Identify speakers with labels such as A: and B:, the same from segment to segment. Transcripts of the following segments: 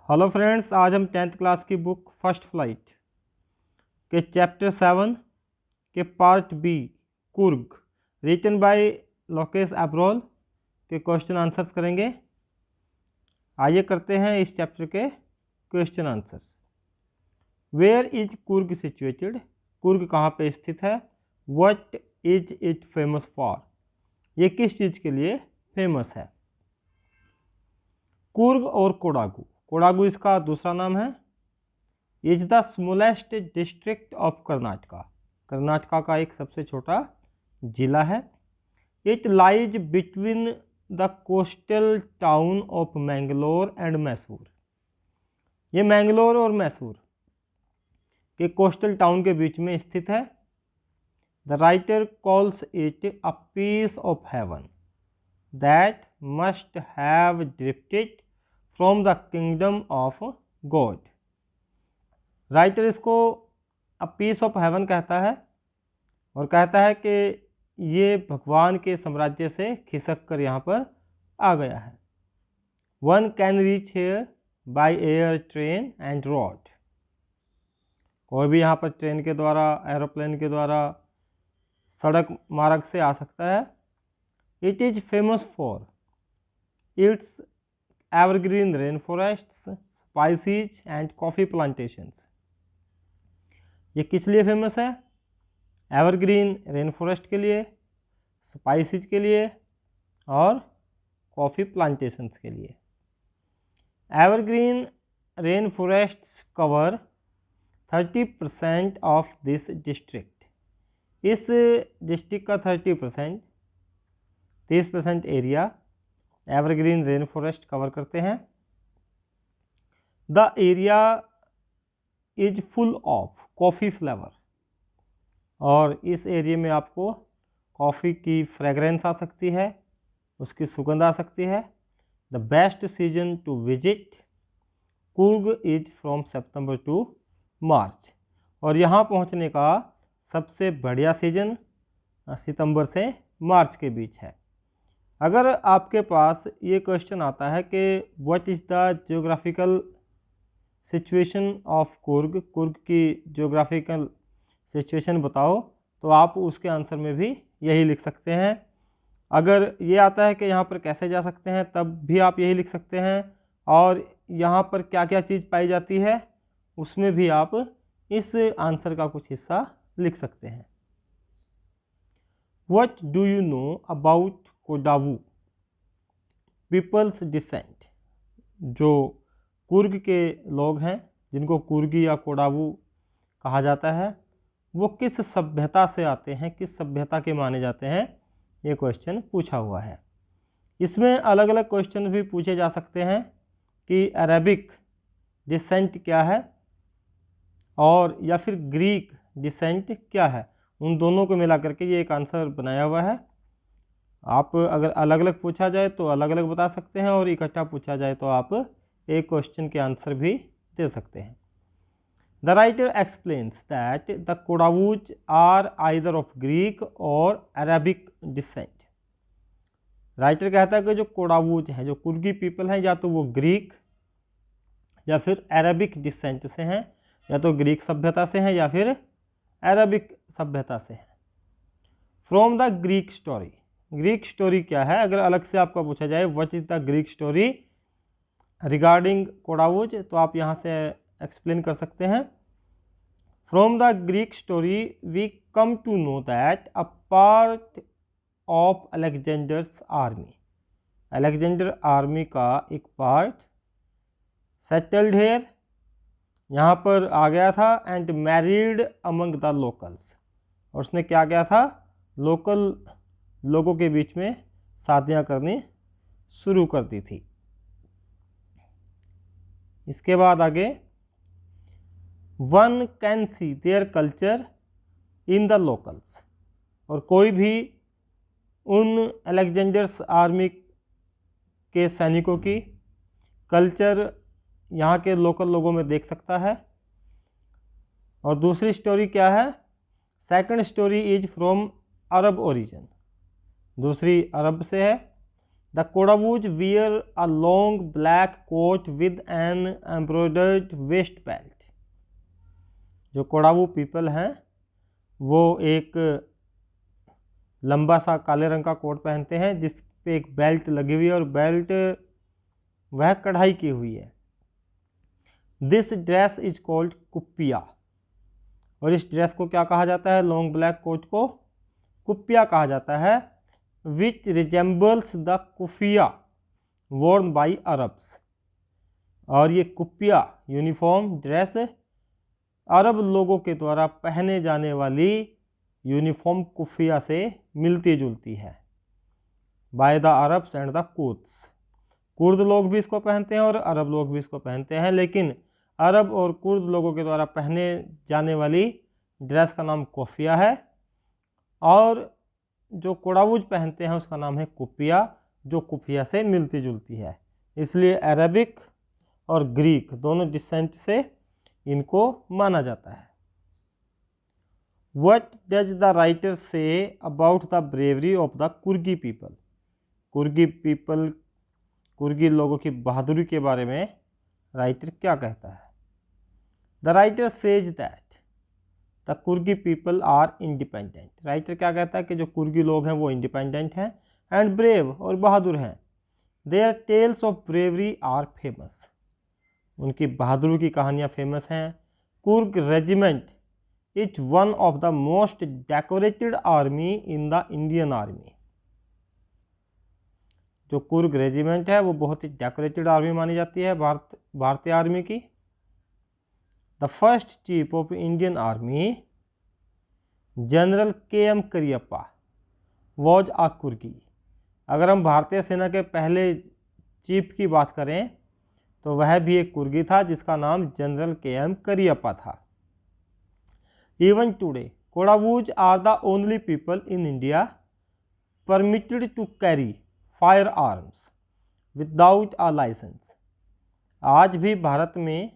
A: Hello friends, आज हम 10th class की बुक फर्स्ट फ्लाइट के चैप्टर 7 के part B Coorg written by Lokesh Abrol के क्वेश्चन आंसर्स करेंगे। आइए करते हैं इस चैप्टर के question answers. Where is Coorg situated? Coorg कहाँ पे स्थित है? What is it famous for? ये किस चीज़ के लिए फेमस है? कुर्ग और कोडागु, कोडागु इसका दूसरा नाम है। Is the smallest district of Karnataka, Karnataka का एक सबसे छोटा जिला है। It lies between the coastal town of Mangalore and Mysore, ये मैंगलोर और मैसूर के कोस्टल टाउन के बीच में स्थित है। The writer calls it a piece of heaven that must have drifted from the kingdom of God. Writer इसको अ पीस ऑफ हेवन कहता है और कहता है कि ये भगवान के साम्राज्य से खिसक कर यहाँ पर आ गया है। One can reach here by air, train and road, कोई भी यहाँ पर ट्रेन के द्वारा, एरोप्लेन के द्वारा, सड़क मार्ग से आ सकता है। It is famous for its evergreen rain forests, species and coffee plantations. ये किस लिए फेमस है? एवरग्रीन रेन फॉरेस्ट के लिए, स्पाइसीज के लिए और कॉफ़ी प्लांटेशंस के लिए। Evergreen rain forests cover 30% of this district, इस डिस्ट्रिक्ट का 30% area evergreen rain forest cover करते हैं। The area is full of coffee flavour, और इस एरिया में आपको कॉफ़ी की फ्रेगरेंस आ सकती है, उसकी सुगंध आ सकती है। The best season to visit Coorg is from September to March, और यहाँ पहुँचने का सबसे बढ़िया सीजन सितंबर से मार्च के बीच है। अगर आपके पास ये क्वेश्चन आता है कि what is the geographical situation of Coorg, Coorg की जियोग्राफिकल सिचुएशन बताओ, तो आप उसके आंसर में भी यही लिख सकते हैं। अगर ये आता है कि यहाँ पर कैसे जा सकते हैं, तब भी आप यही लिख सकते हैं। और यहाँ पर क्या क्या चीज़ पाई जाती है, उसमें भी आप इस आंसर का कुछ हिस्सा लिख सकते हैं। What do you know about Kodavu peoples descent? जो कुर्ग के लोग हैं, जिनको कुर्गी या कोडावू कहा जाता है, वो किस सभ्यता से आते हैं, किस सभ्यता के माने जाते हैं, ये क्वेश्चन पूछा हुआ है। इसमें अलग अलग क्वेश्चन भी पूछे जा सकते हैं कि अरेबिक डिसेंट क्या है और या फिर ग्रीक डिसेंट क्या है। उन दोनों को मिला करके ये एक आंसर बनाया हुआ है। आप अगर अलग अलग पूछा जाए तो अलग अलग बता सकते हैं, और इकट्ठा पूछा जाए तो आप एक क्वेश्चन के आंसर भी दे सकते हैं। The writer explains that the Kodavus are either of Greek और अरेबिक डिसेंट। राइटर कहता है कि जो कोडावूज हैं, जो कुर्गी पीपल हैं, या तो वो ग्रीक या फिर अरेबिक डिसेंट से हैं, या तो ग्रीक सभ्यता से हैं या फिर अरेबिक सभ्यता से हैं। From the Greek story, Greek story क्या है? अगर अलग से आपका पूछा जाए what is the Greek story regarding Kodavus, तो आप यहाँ से एक्सप्लेन कर सकते हैं। From the Greek story we come to know that a part of Alexander's army, Alexander army का एक पार्ट सेटल्ड हेयर, यहाँ पर आ गया था, and married among the locals, और उसने क्या किया था? लोकल लोगों के बीच में शादियाँ करनी शुरू कर दी थी। इसके बाद आगे, one can C their culture in the locals, और कोई भी उन अलेक्जेंडर्स आर्मी के सैनिकों की कल्चर यहाँ के लोकल लोगों में देख सकता है। और दूसरी स्टोरी क्या है? Second story is from Arab origin, दूसरी अरब से है। The Kodavus wear a long black coat with an embroidered waist belt. जो कोडावू पीपल हैं वो एक लंबा सा काले रंग का कोट पहनते हैं जिस पे एक बेल्ट लगी हुई है और बेल्ट वह कढ़ाई की हुई है। This dress is called kuppia. और इस ड्रेस को क्या कहा जाता है? लॉन्ग ब्लैक कोट को कुप्पिया कहा जाता है। Which resembles the kuffia worn by Arabs. और ये कुप्पिया यूनिफॉर्म ड्रेस अरब लोगों के द्वारा पहने जाने वाली यूनिफॉर्म कुफिया से मिलती जुलती है। By the Arabs and the Kurds. Kurd लोग भी इसको पहनते हैं और अरब लोग भी इसको पहनते हैं, लेकिन अरब और कुर्द लोगों के द्वारा पहने जाने वाली ड्रेस का नाम कोफिया है और जो कोडावूज पहनते हैं उसका नाम है कुपिया, जो कुफिया से मिलती जुलती है। इसलिए अरबिक और ग्रीक दोनों डिसेंट से इनको माना जाता है। What does the writer say about the bravery of the कुर्गी people? कुर्गी लोगों की बहादुरी के बारे में राइटर क्या कहता है? The writer says that the कुर्गी people are independent. Writer क्या कहता है कि जो कुर्गी लोग हैं वो इंडिपेंडेंट हैं and brave और बहादुर हैं। Their tales of bravery are famous. उनकी बहादुरी की कहानियाँ फेमस हैं। Coorg regiment is one of the most decorated army in the Indian army. जो कुर्ग रेजिमेंट है वो बहुत ही डेकोरेटेड आर्मी मानी जाती है भारतीय आर्मी की। The first chief of Indian army general KM Cariappa was a Coorgi. अगर हम भारतीय सेना के पहले चीफ की बात करें तो वह भी एक कुर्गी था जिसका नाम जनरल KM करियप्पा था। Even today Kodavus are the only people in India permitted to carry firearms without a licence. आज भी भारत में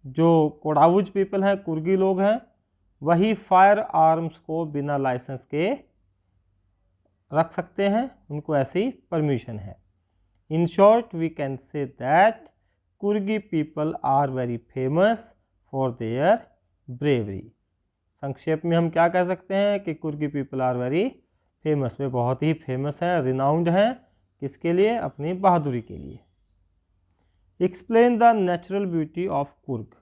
A: जो कोडावूज पीपल हैं, कुर्गी लोग हैं, वही फायर आर्म्स को बिना लाइसेंस के रख सकते हैं, उनको ऐसी परमिशन है। In short we can say that Coorgi people are very famous for their bravery. संक्षेप में हम क्या कह सकते हैं कि Coorgi people are very famous, वे बहुत ही फेमस हैं, रिनाउंड हैं। किसके लिए? अपनी बहादुरी के लिए। Explain the natural beauty of Coorg.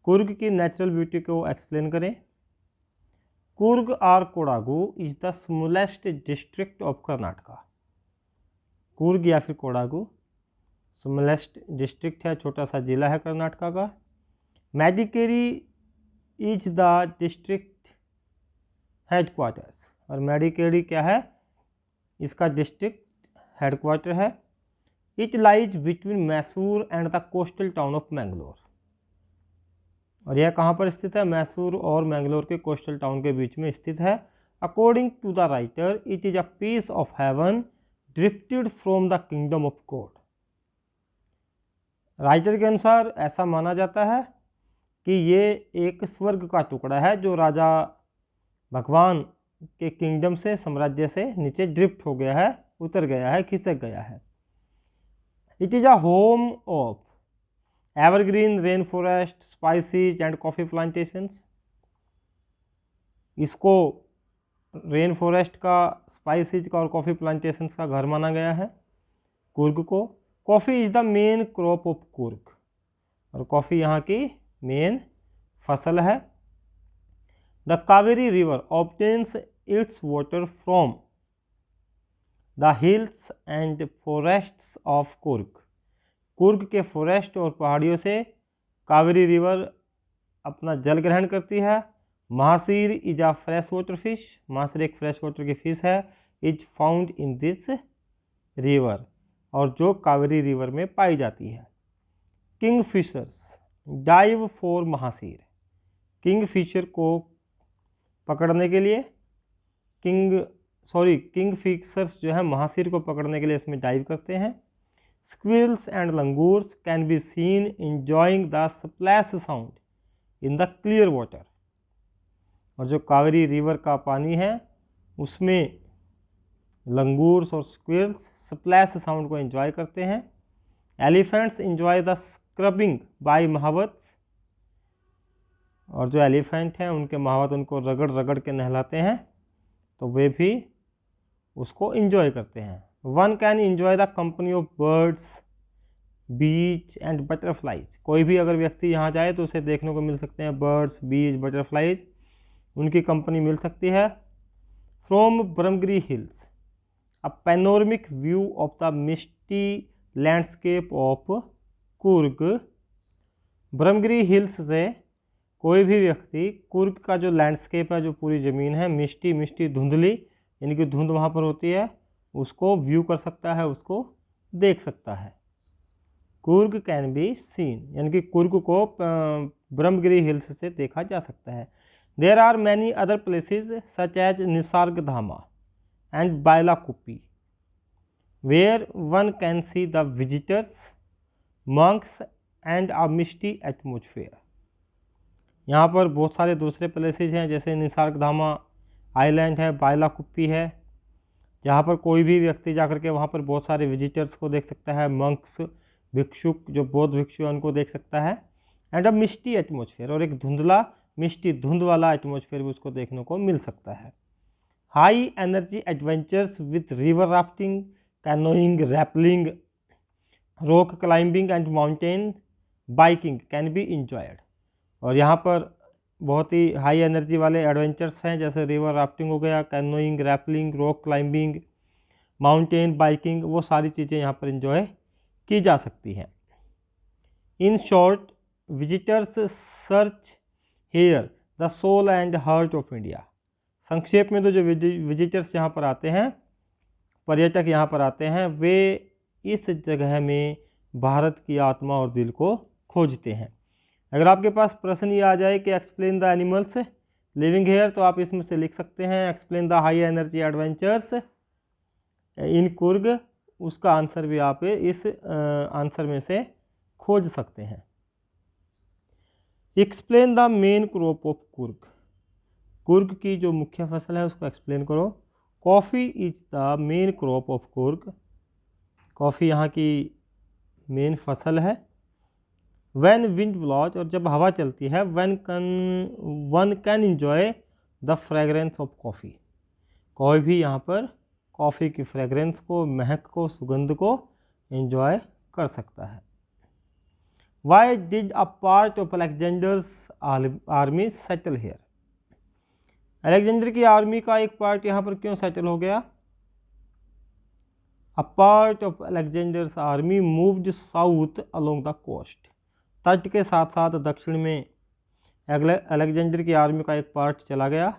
A: Coorg की नेचुरल ब्यूटी को एक्सप्लेन करें। Coorg or Kodagu is the smallest district of Karnataka. Coorg या फिर कोडागू स्मॉलेस्ट डिस्ट्रिक्ट है, छोटा सा जिला है कर्नाटका का। Madikeri is the district headquarters. और मेडिकेरी क्या है? इसका डिस्ट्रिक्ट हेडक्वार्टर है। It lies between Mysore and the coastal town of Mangalore. और यह कहाँ पर स्थित है? मैसूर और मैंगलोर के कोस्टल टाउन के बीच में स्थित है। According to the writer it is a piece of heaven drifted from the kingdom of God. Writer के अनुसार ऐसा माना जाता है कि ये एक स्वर्ग का टुकड़ा है जो राजा भगवान के किंगडम से, साम्राज्य से नीचे ड्रिफ्ट हो गया है, उतर गया है, खिसक गया है। It is a home of evergreen rain forest, species and coffee plantations. इसको रेन फॉरेस्ट का, स्पाइसीज का और कॉफ़ी प्लांटेशंस का घर माना गया है कुर्ग को। Coffee is the main crop of Coorg. और कॉफ़ी यहाँ की मेन फसल है। The Kaveri river obtains it's water from the hills and forests of Coorg. Coorg के फॉरेस्ट और पहाड़ियों से कावेरी रिवर अपना जल ग्रहण करती है। Mahseer is a fresh water fish. Mahseer एक फ्रेश वाटर की फिश है। Is found in this river, और जो कावेरी रिवर में पाई जाती है। Kingfishers dive for mahseer. Kingfisher को पकड़ने के लिए किंग फिशर्स जो है महासीर को पकड़ने के लिए इसमें डाइव करते हैं। Squirrels and langurs can be seen enjoying the splash sound in the clear water. और जो कावेरी रिवर का पानी है उसमें लंगूर्स और स्क्विरल्स स्प्लैश साउंड को एंजॉय करते हैं। Elephants enjoy the scrubbing by mahouts, और जो एलिफेंट हैं उनके महावत उनको रगड़ रगड़ के नहलाते हैं, तो वे भी उसको एंजॉय करते हैं। One can enjoy the company of birds बीज एंड बटरफ्लाइज, कोई भी अगर व्यक्ति यहाँ जाए तो उसे देखने को मिल सकते हैं बर्ड्स बीज बटरफ्लाइज, उनकी कंपनी मिल सकती है। From Brahmagiri hills a panoramic view of the misty landscape of Coorg, Brahmagiri hills से कोई भी व्यक्ति कुर्ग का जो लैंडस्केप है, जो पूरी ज़मीन है मिस्टी मिस्टी धुंधली, यानी कि धुंध वहाँ पर होती है, उसको व्यू कर सकता है, उसको देख सकता है। कुर्ग कैन बी सीन, यानी कि कुर्ग को ब्रह्मगिरी हिल्स से देखा जा सकता है। There are many other places such as Nisargadhama and Bylakuppe where one can see the visitors monks and a misty atmosphere. यहाँ पर बहुत सारे दूसरे प्लेसेस हैं, जैसे निसर्गधामा आइलैंड है, बायलाकुप्पी है, जहाँ पर कोई भी व्यक्ति जाकर के वहाँ पर बहुत सारे विजिटर्स को देख सकता है, मंक्स भिक्षुक जो बौद्ध भिक्षु हैं उनको देख सकता है, एंड अ मिस्टी एटमॉस्फेयर, और एक धुंधला मिस्टी धुंध वाला एटमॉस्फेयर भी उसको देखने को मिल सकता है। High energy adventures with river rafting, canoeing, rappelling, rock climbing and mountain biking can be enjoyed, और यहाँ पर बहुत ही हाई एनर्जी वाले एडवेंचर्स हैं, जैसे रिवर राफ्टिंग हो गया, canoeing, rappelling, rock climbing, mountain biking, वो सारी चीज़ें यहाँ पर इंजॉय की जा सकती हैं। In short visitors search here the soul and heart of India, संक्षेप में तो जो विजिटर्स यहाँ पर आते हैं, पर्यटक यहाँ पर आते हैं, वे इस जगह में भारत की आत्मा और दिल को खोजते हैं। अगर आपके पास प्रश्न ये आ जाए कि explain the animals living here, तो आप इसमें से लिख सकते हैं explain the high energy adventures इन कुर्ग, उसका आंसर भी आप इस आंसर में से खोज सकते हैं। Explain the main crop of Coorg, Coorg की जो मुख्य फसल है उसको एक्सप्लेन करो। Coffee is the main crop of Coorg, coffee यहाँ की मेन फसल है। वैन विंड ब्लॉज, और जब हवा चलती है, one can enjoy the fragrance of coffee, कोई भी यहाँ पर कॉफ़ी की फ्रेगरेंस को, महक को, सुगंध को एंजॉय कर सकता है। Why did a part of Alexander's army settle here, Alexander की आर्मी का एक पार्ट यहाँ पर क्यों सेटल हो गया? A part of Alexander's army moved south along the coast, तट के साथ साथ दक्षिण में अलेक्जेंडर की आर्मी का एक पार्ट चला गया।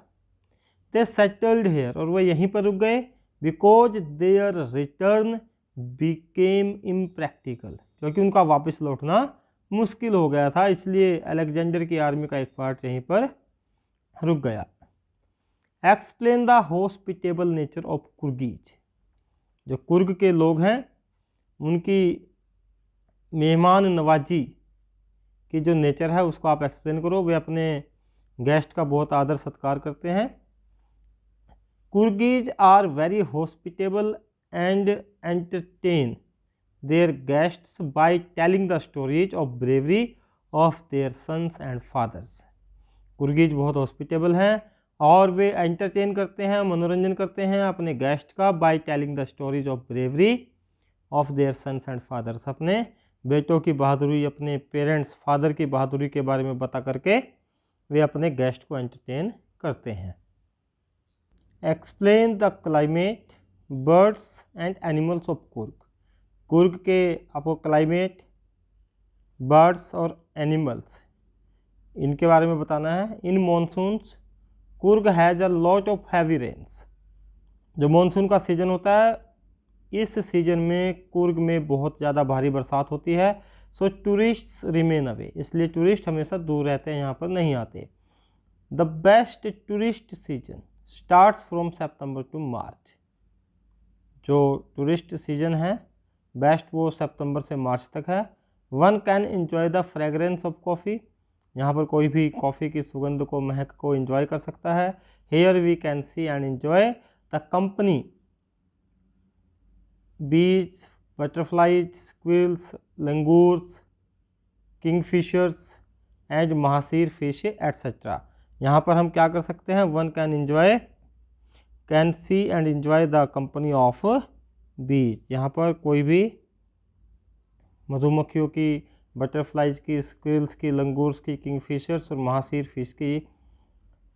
A: दे सेटल्ड हेयर, और वह यहीं पर रुक गए, because their return became impractical, क्योंकि उनका वापस लौटना मुश्किल हो गया था, इसलिए अलेक्जेंडर की आर्मी का एक पार्ट यहीं पर रुक गया। Explain the hospitable nature of Coorgis, जो कुर्ग के लोग हैं उनकी मेहमान नवाजी की जो नेचर है उसको आप एक्सप्लेन करो। वे अपने गेस्ट का बहुत आदर सत्कार करते हैं। Coorgis are very hospitable and entertain their guests by telling the stories of bravery of their sons and fathers, Coorgis बहुत हॉस्पिटेबल हैं और वे एंटरटेन करते हैं, मनोरंजन करते हैं अपने गेस्ट का, by telling the stories of bravery of their sons and fathers, अपने बेटों की बहादुरी, अपने पेरेंट्स फादर की बहादुरी के बारे में बता करके वे अपने गेस्ट को एंटरटेन करते हैं। Explain the climate, birds and animals of Coorg, Coorg के आपको क्लाइमेट, बर्ड्स और एनिमल्स इनके बारे में बताना है। In monsoons Coorg has a lot of heavy rains, जो मॉनसून का सीज़न होता है इस सीज़न में कुर्ग में बहुत ज़्यादा भारी बरसात होती है। सो टूरिस्ट्स रिमेन अवे, इसलिए टूरिस्ट हमेशा दूर रहते हैं, यहाँ पर नहीं आते। The best tourist season starts from September to March, जो टूरिस्ट सीजन है बेस्ट वो सितंबर से मार्च तक है। One can enjoy the fragrance of coffee, यहाँ पर कोई भी कॉफ़ी की सुगंध को, महक को एंजॉय कर सकता है। Here we can see and enjoy the company bees, butterflies, squirrels, langurs, kingfishers and mahseer fish etcetera. यहाँ पर हम क्या कर सकते हैं, one can see and enjoy the company of bees. यहाँ पर कोई भी मधुमक्खियों की, बटरफ्लाइज की, स्क्विल्स की, लंगूर्स की, किंगफिशर्स और महासीर फिश की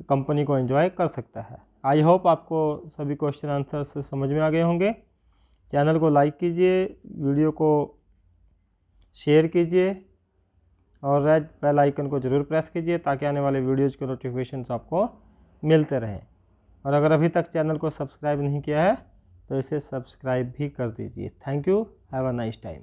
A: कंपनी को एंजॉय कर सकता है। आई होप आपको सभी क्वेश्चन आंसर से समझ में आ गए होंगे। चैनल को लाइक कीजिए, वीडियो को शेयर कीजिए और रेड बेल आइकन को ज़रूर प्रेस कीजिए ताकि आने वाले वीडियोज़ के नोटिफिकेशंस आपको मिलते रहें। और अगर अभी तक चैनल को सब्सक्राइब नहीं किया है तो इसे सब्सक्राइब भी कर दीजिए। Thank you, have a nice time.